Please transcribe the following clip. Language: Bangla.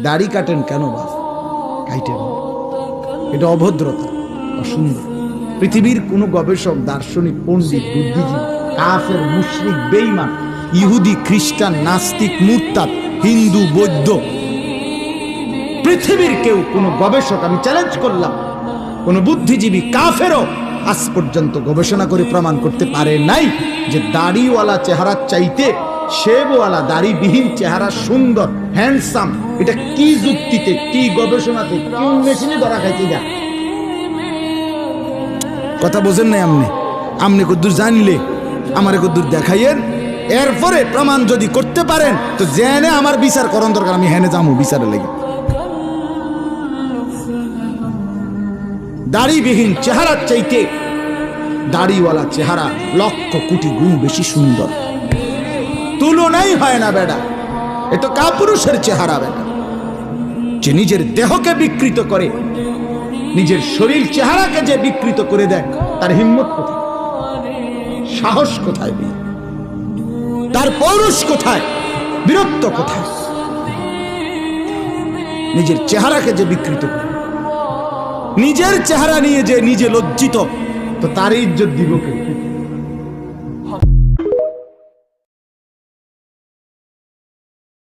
দাড়ি কাটেন কেন বাপ? কাটেন, এটা অভদ্রতা, অসুন্দর। পৃথিবীর কোন গবেষক, দার্শনিক, পণ্ডিত, বুদ্ধিজীবী, কাফের, মুশরিক, বেঈমান, ইহুদি, খ্রিস্টান, নাস্তিক, মুরতাদ, হিন্দু, বৌদ্ধ, পৃথিবীর কেউ, কোন গবেষক, আমি চ্যালেঞ্জ করলাম, কোন বুদ্ধিজীবী, কাফেরও আজ পর্যন্ত গবেষণা করে প্রমাণ করতে পারে নাই যে দাড়িওয়ালা চেহারার চাইতে শেবওয়ালা দাড়িবিহীন চেহারা সুন্দর, হ্যান্ডসাম। এটা কি যুক্তিতে, কি গবেষণাতে, কোন মেশিনে ধরা খাইতে যা? কথা বোঝেন নাই আপনি? আপনি কদ্দুর জানলে আমারে কদ্দুর দেখাইয়েন, এরপরে প্রমাণ যদি করতে পারেন তো জেনে আমার বিচার করণ দরকার, আমি হেনে যাবো বিচারে লেগে। দাড়িবিহীন চেহারার চাইতে দাড়িওয়ালা চেহারা লক্ষ কোটি গুণ বেশি সুন্দর, তুলনাই হয় না বেটা। এ তো কাপুরুষের চেহারা বেটা, যে নিজের দেহকে বিকৃত করে, নিজের শরীর চেহারাকে যে বিকৃত করে দেয়, তার হিম্মত কোথায়, সাহস কোথায়, তার পৌরুষ কোথায়, বীরত্ব কোথায়? নিজের চেহারাকে যে বিকৃত করে, নিজের চেহারা নিয়ে যে নিজে লজ্জিত, তো তার ইজ্জত দিব কে?